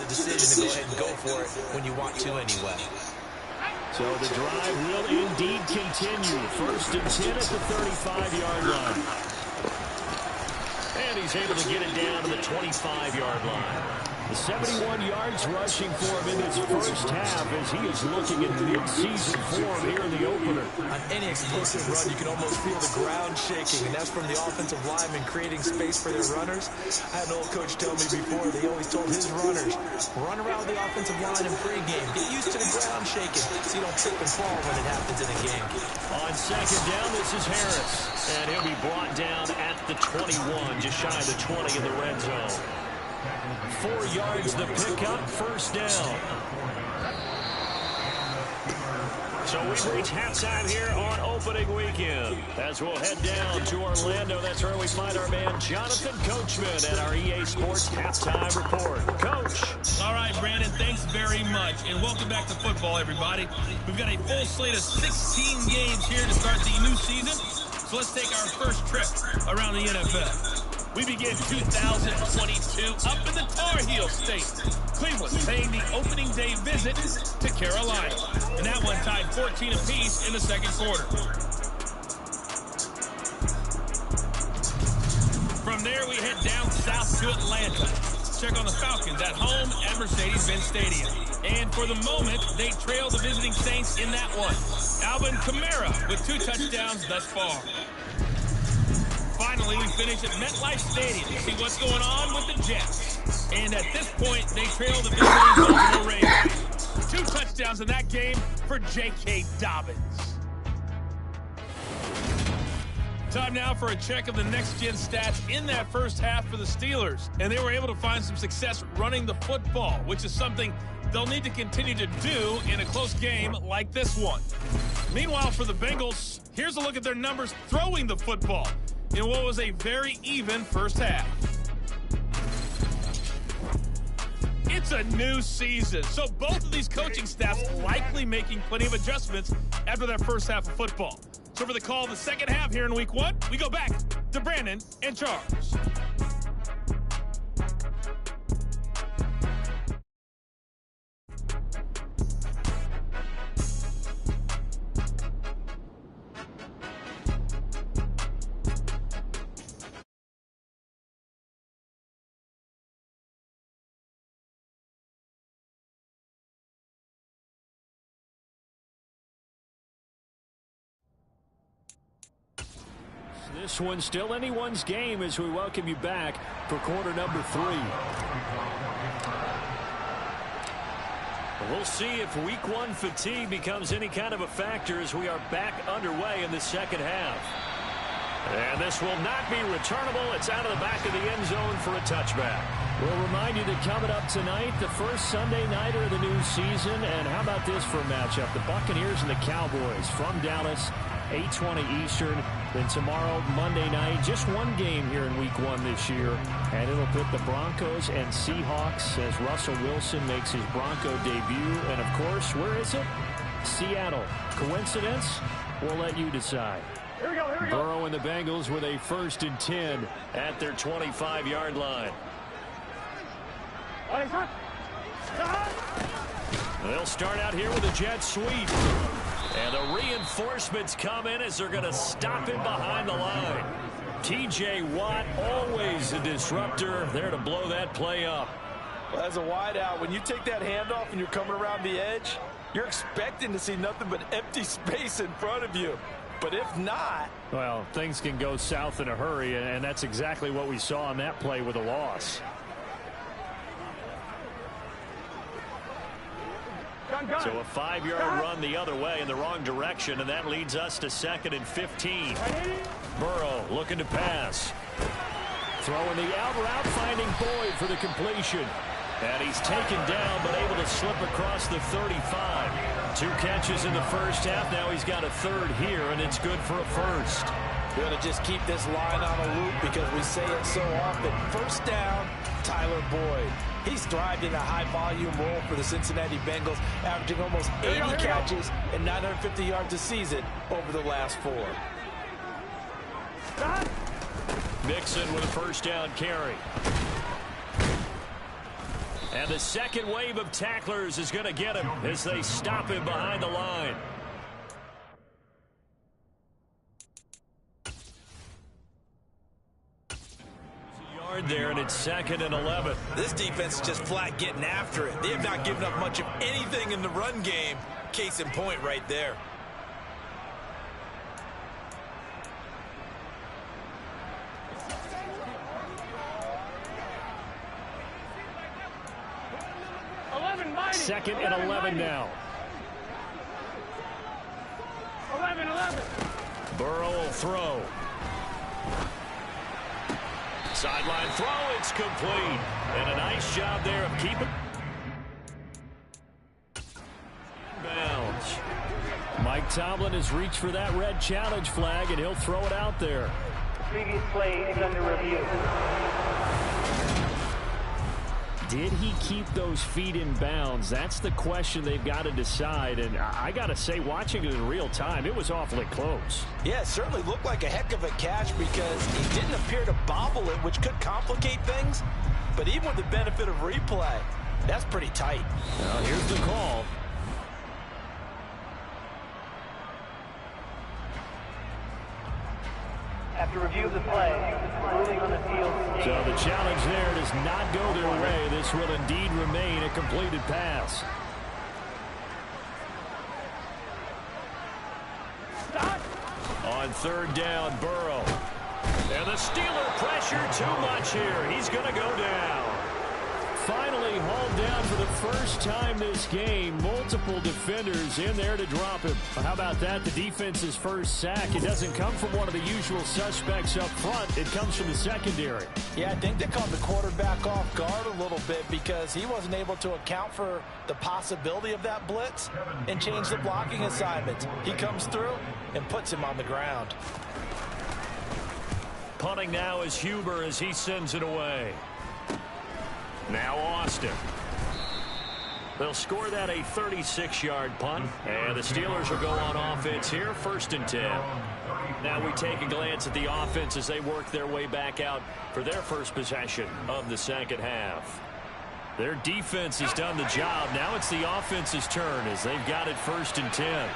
decision to go ahead and go for it when you want to anyway. So the drive will indeed continue. 1st and 10 at the 35-yard line. And he's able to get it down to the 25-yard line. The 71 yards rushing for him in his first half as he is looking at mid-season form here in the opener. On any explosive run, you can almost feel the ground shaking, and that's from the offensive linemen creating space for their runners. I had an old coach tell me before, they always told his runners, run around the offensive line in pregame. Get used to the ground shaking so you don't trip and fall when it happens in a game. On 2nd down, this is Harris. And he'll be brought down at the 21, just shy of the 20 in the red zone. 4 yards the pickup, 1st down. So we've reached halftime here on opening weekend. As we'll head down to Orlando, that's where we find our man Jonathan Coachman at our EA Sports Halftime Report. Coach. All right, Brandon, thanks very much. And welcome back to football, everybody. We've got a full slate of 16 games here to start the new season. So let's take our first trip around the NFL. We begin 2022 up in the Tar Heel State. Cleveland paying the opening day visit to Carolina. And that one tied 14 apiece in the second quarter. From there, we head down south to Atlanta. Check on the Falcons at home at Mercedes-Benz Stadium. And for the moment, they trail the visiting Saints in that one. Alvin Kamara with 2 touchdowns thus far. Finally, we finish at MetLife Stadium to see what's going on with the Jets. And at this point, they trail the visiting Baltimore Ravens. 2 touchdowns in that game for J.K. Dobbins. Time now for a check of the next-gen stats in that first half for the Steelers. And they were able to find some success running the football, which is something they'll need to continue to do in a close game like this one. Meanwhile, for the Bengals, here's a look at their numbers throwing the football in what was a very even first half. It's a new season, so both of these coaching staffs likely making plenty of adjustments after that first half of football. So for the call of the second half here in week 1, we go back to Brandon and Charles. This one's still anyone's game as we welcome you back for quarter number 3. We'll see if week 1 fatigue becomes any kind of a factor as we are back underway in the second half. And this will not be returnable. It's out of the back of the end zone for a touchback. We'll remind you that coming up tonight, the first Sunday nighter of the new season. And how about this for a matchup? The Buccaneers and the Cowboys from Dallas, 8:20 Eastern. Then tomorrow, Monday night, just one game here in week 1 this year. And it'll put the Broncos and Seahawks as Russell Wilson makes his Bronco debut. And, of course, where is it? Seattle. Coincidence? We'll let you decide. Here we go, here we go. Burrow and the Bengals with a 1st and 10 at their 25-yard line. They'll start out here with a jet sweep. And the reinforcements come in as they're going to stop him behind the line. T.J. Watt, always a disruptor, there to blow that play up. Well, as a wideout, when you take that handoff and you're coming around the edge, you're expecting to see nothing but empty space in front of you. But if not... well, things can go south in a hurry, and that's exactly what we saw on that play with a loss. So a 5-yard run the other way in the wrong direction, and that leads us to 2nd and 15. Burrow looking to pass. Throwing the out route, finding Boyd for the completion. And he's taken down, but able to slip across the 35. 2 catches in the first half. Now he's got a 3rd here, and it's good for a 1st. We're going to just keep this line on a loop because we say it so often. First down, Tyler Boyd. He's thrived in a high-volume role for the Cincinnati Bengals, averaging almost 80 catches and 950 yards a season over the last 4. Mixon with a 1st down carry. And the second wave of tacklers is going to get him as they stop him behind the line. There, and it's 2nd and 11. This defense is just flat getting after it. They have not given up much of anything in the run game. Case in point right there. Second and 11 now. 11. Burrow will throw. Sideline throw, it's complete. And a nice job there of keeping bounds. Mike Tomlin has reached for that red challenge flag, and he'll throw it out there. Previous play is under review. Did he keep those feet in bounds? That's the question they've got to decide. And I got to say, watching it in real time, it was awfully close. Yeah, it certainly looked like a heck of a catch because he didn't appear to bobble it, which could complicate things. But even with the benefit of replay, that's pretty tight. Well, here's the call. After review of the play, ruling on the field. So the challenge there does not go their way. This will indeed remain a completed pass. Stop. On 3rd down, Burrow. And the Steeler pressure too much here. He's going to go down. Finally hauled down for the first time this game. Multiple defenders in there to drop him. How about that? The defense's first sack. It doesn't come from one of the usual suspects up front. It comes from the secondary. Yeah, I think they caught the quarterback off guard a little bit because he wasn't able to account for the possibility of that blitz and change the blocking assignments. He comes through and puts him on the ground. Punting now is Huber as he sends it away. Now Austin. They'll score that a 36-yard punt. And the Steelers will go on offense here, 1st and 10. Now we take a glance at the offense as they work their way back out for their first possession of the second half. Their defense has done the job. Now it's the offense's turn as they've got it 1st and 10.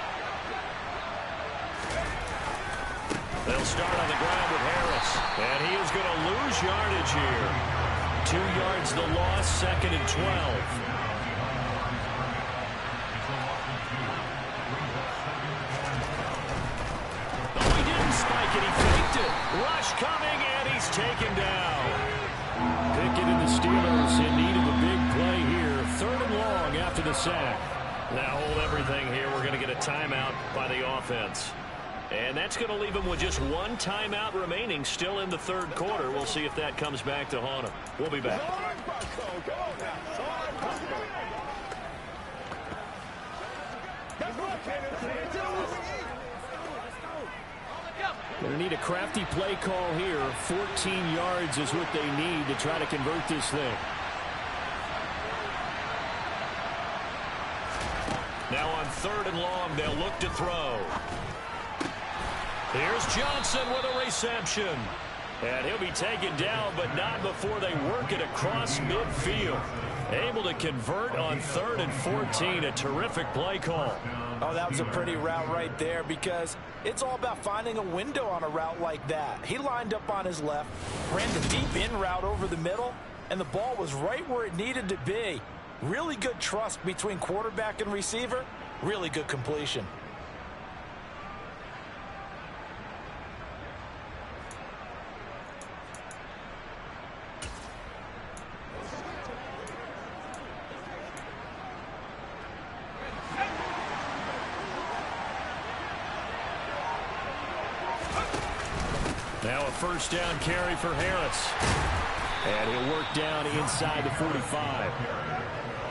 They'll start on the ground with Harris. And he is going to lose yardage here. 2 yards the loss, 2nd and 12. Oh, he didn't spike it. He faked it. Rush coming, and he's taken down. Pickett and the Steelers in need of a big play here. 3rd and long after the sack. Now hold everything here. We're going to get a timeout by the offense. And that's going to leave him with just one timeout remaining still in the 3rd quarter. We'll see if that comes back to haunt him. We'll be back. Going to need a crafty play call here. 14 yards is what they need to try to convert this thing. Now on 3rd and long, they'll look to throw. Here's Johnson with a reception. And he'll be taken down, but not before they work it across midfield. Able to convert on 3rd and 14. A terrific play call. Oh, that was a pretty route right there because it's all about finding a window on a route like that. He lined up on his left, ran the deep in route over the middle, and the ball was right where it needed to be. Really good trust between quarterback and receiver. Really good completion. Now a 1st down carry for Harris. And he'll work down inside the 45.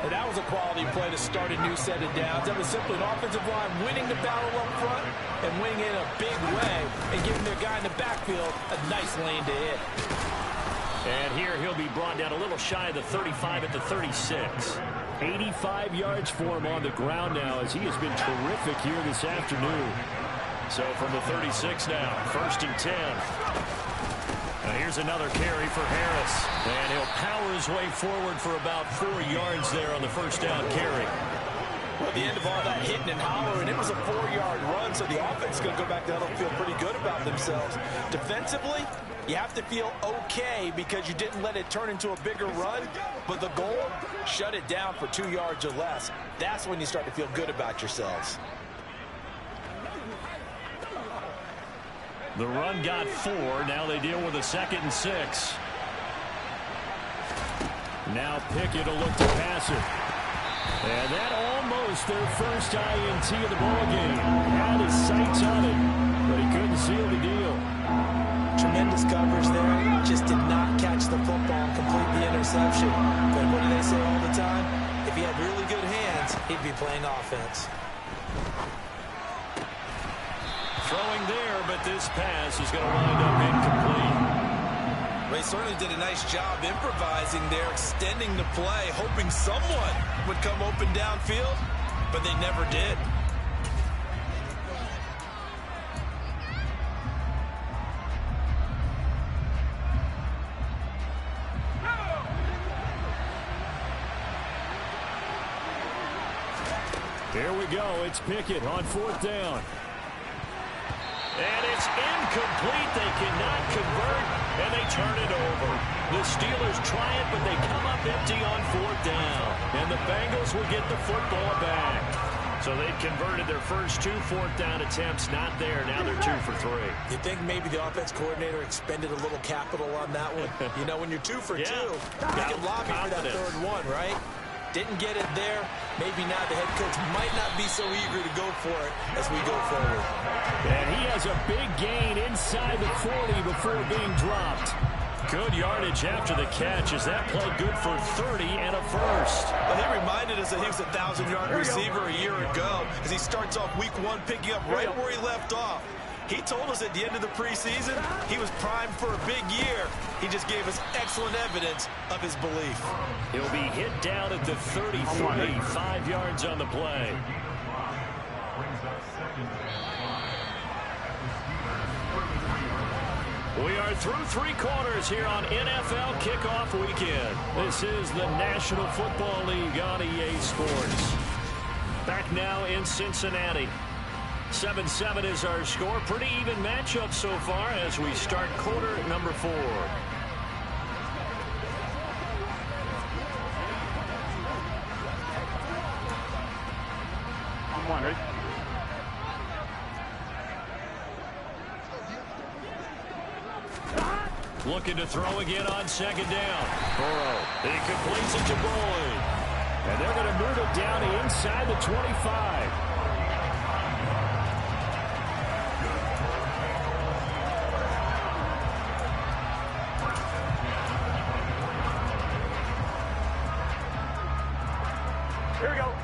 And that was a quality play to start a new set of downs. That was simply an offensive line winning the battle up front and winning in a big way and giving their guy in the backfield a nice lane to hit. And here he'll be brought down a little shy of the 35 at the 36. 85 yards for him on the ground now as he has been terrific here this afternoon. So from the 36 now, 1st and 10. Now here's here's another carry for Harris. And he'll power his way forward for about 4 yards there on the first down carry. Well, at the end of all that hitting and hollering, it was a 4-yard run, so the offense is going to go back down and feel pretty good about themselves. Defensively, you have to feel okay because you didn't let it turn into a bigger run, but the goal, shut it down for 2 yards or less. That's when you start to feel good about yourselves. The run got 4. Now they deal with a 2nd and 6. Now Pickett will look to pass it. And that almost their first INT of the ballgame. Had his sights on it, but he couldn't seal the deal. Tremendous coverage there. Just did not catch the football and complete the interception. But what do they say all the time? If he had really good hands, he'd be playing offense. Throwing there, but this pass is going to wind up incomplete. They certainly did a nice job improvising there, extending the play, hoping someone would come open downfield, but they never did. Here we go. It's Pickett on 4th down. And it's incomplete. They cannot convert, and they turn it over. The Steelers try it, but they come up empty on 4th down. And the Bengals will get the football back. So they've converted their first 2 4th down attempts. Not there. Now they're 2 for 3. You think maybe the offense coordinator expended a little capital on that one? You know, when you're 2 for 2, you can lobby for that 3rd one, right? Didn't get it there. Maybe now the head coach might not be so eager to go for it as we go forward. And he has a big gain inside the 40 before being dropped. Good yardage after the catch as that play good for 30 and a first. Well, he reminded us that he was a 1,000-yard receiver a year ago as he starts off week 1 picking up right where he left off. He told us at the end of the preseason he was primed for a big year. He just gave us excellent evidence of his belief. He'll be hit down at the 33, 5 yards on the play. We are through 3 quarters here on NFL Kickoff Weekend. This is the National Football League on EA Sports. Back now in Cincinnati. 7-7 is our score. Pretty even matchup so far as we start quarter number 4. I'm one, right? Looking to throw again on 2nd down. Burrow. He completes it to Boyd. And they're going to move it down to inside the 25.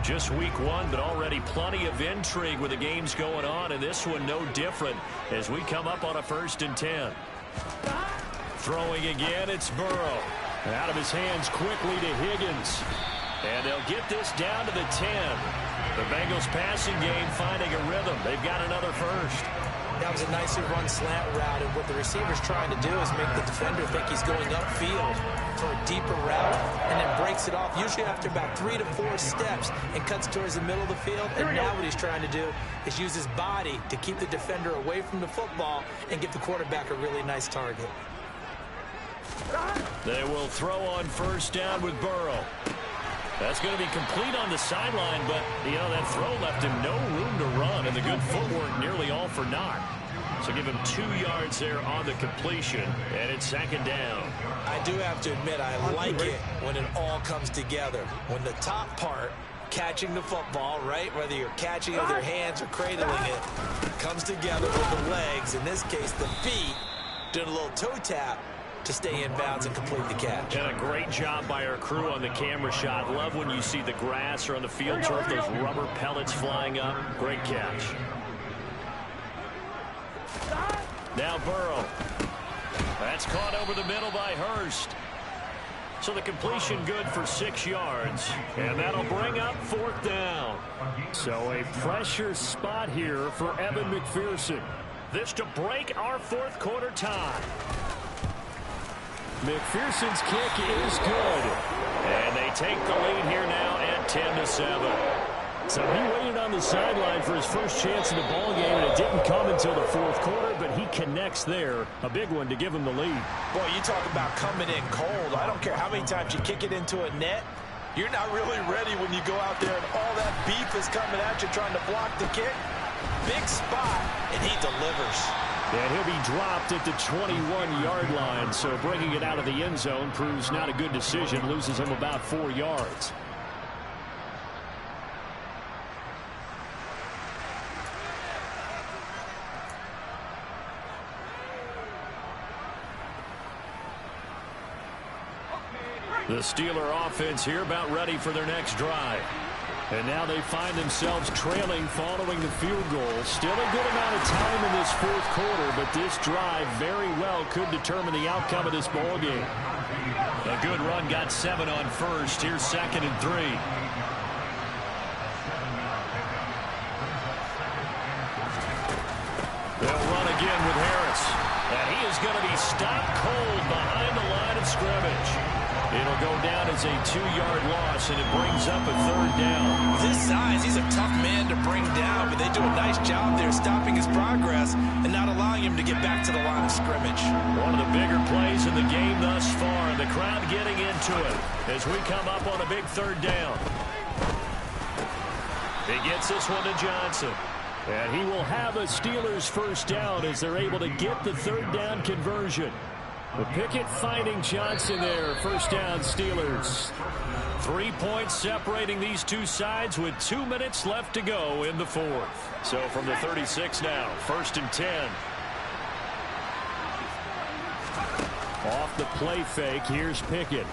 Just week 1, but already plenty of intrigue with the games going on, and this one no different as we come up on a 1st and 10. Throwing again, it's Burrow. And out of his hands quickly to Higgins. And they'll get this down to the 10. The Bengals passing game finding a rhythm. They've got another first. That was a nicely run slant route, and what the receiver's trying to do is make the defender think he's going upfield for a deeper route, and then breaks it off, usually after about 3 to 4 steps, and cuts towards the middle of the field. And now what he's trying to do is use his body to keep the defender away from the football and give the quarterback a really nice target. They will throw on 1st down with Burrow. That's going to be complete on the sideline, but, you know, that throw left him no room to run, and the good footwork nearly all for naught. So give him 2 yards there on the completion, and it's 2nd down. I do have to admit, I like it when it all comes together. When the top part, catching the football, right, whether you're catching it with your hands or cradling it, comes together with the legs, in this case the feet, doing a little toe tap to stay in bounds and complete the catch. And a great job by our crew on the camera shot. Love when you see the grass or on the field turf, those rubber pellets flying up. Great catch. Now Burrow. That's caught over the middle by Hurst. So the completion good for 6 yards. And that'll bring up 4th down. So a pressure spot here for Evan McPherson. This to break our 4th quarter tie. McPherson's kick is good. And they take the lead here now at 10-7. So he waited on the sideline for his first chance in the ball game, and it didn't come until the fourth quarter, but he connects there. A big one to give him the lead. Boy, you talk about coming in cold. I don't care how many times you kick it into a net. You're not really ready when you go out there and all that beef is coming at you trying to block the kick. Big spot, and he delivers. And he'll be dropped at the 21-yard line, so bringing it out of the end zone proves not a good decision. Loses him about 4 yards. The Steeler offense here about ready for their next drive. And now they find themselves trailing following the field goal. Still a good amount of time in this fourth quarter, but this drive very well could determine the outcome of this ball game. A good run, got 7 on first. Here's 2nd and 3. They'll run again with Harris. And he is going to be stopped cold behind the line of scrimmage. It'll go down as a 2-yard loss, and it brings up a 3rd down. With his size, he's a tough man to bring down, but they do a nice job there stopping his progress and not allowing him to get back to the line of scrimmage. One of the bigger plays in the game thus far. The crowd getting into it as we come up on a big 3rd down. He gets this one to Johnson. And he will have a Steelers 1st down as they're able to get the 3rd down conversion. The Pickett finding Johnson there. 1st down, Steelers. 3 points separating these two sides with 2 minutes left to go in the 4th. So from the 36 now, 1st and 10. Off the play fake, here's Pickett.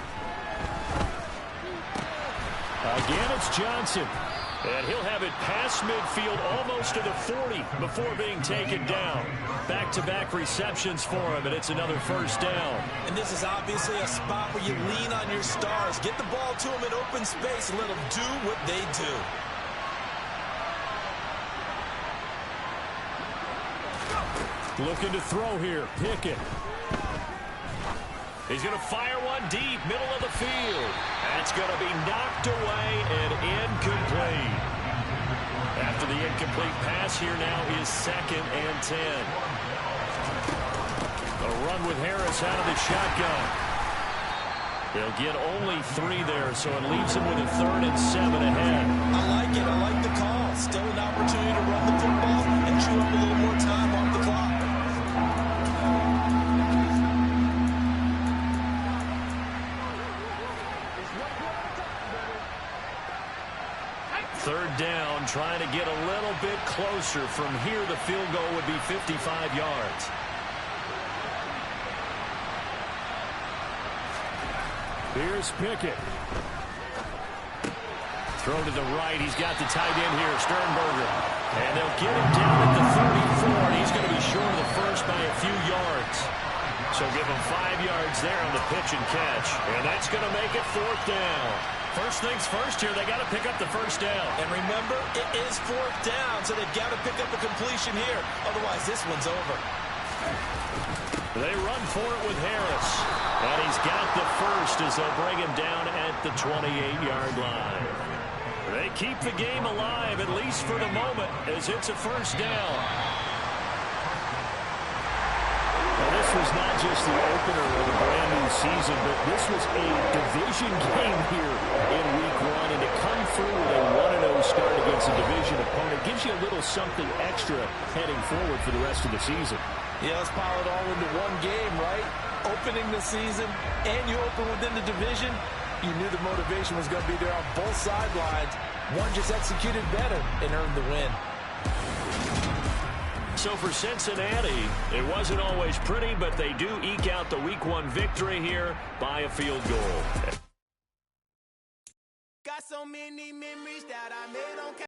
Again, it's Johnson. And he'll have it past midfield almost to the 40 before being taken down. Back-to-back receptions for him, and it's another 1st down. And this is obviously a spot where you lean on your stars. Get the ball to them in open space and let them do what they do. Looking to throw here, Pickett. He's going to fire one deep, middle of the field. That's going to be knocked away and incomplete. After the incomplete pass, here now is 2nd and 10. A run with Harris out of the shotgun. They'll get only 3 there, so it leaves him with a 3rd and 7 ahead. I like it. I like the call. Still an opportunity to run the football and chew up a little more time off the clock. 3rd down, trying to get a little bit closer. From here, the field goal would be 55 yards. Here's Pickett. Throw to the right. He's got the tight end here, Sternberger. And they'll get him down at the 34. He's going to be short of the first by a few yards. So give him 5 yards there on the pitch and catch. And that's going to make it 4th down. First things first here, they got to pick up the 1st down. And remember, it is 4th down, so they've got to pick up a completion here. Otherwise, this one's over. They run for it with Harris. And he's got the first as they'll bring him down at the 28-yard line. They keep the game alive, at least for the moment, as it's a 1st down. Now, this was not just the opener of a brand-new season, but this was a division game here in Week 1. And to come through with a 1-0 start against a division opponent gives you a little something extra heading forward for the rest of the season. Yeah, let's pile it all into one game, right? Opening the season, and you open within the division. You knew the motivation was going to be there on both sidelines. One just executed better and earned the win. So for Cincinnati, it wasn't always pretty, but they do eke out the Week 1 victory here by a field goal. Got so many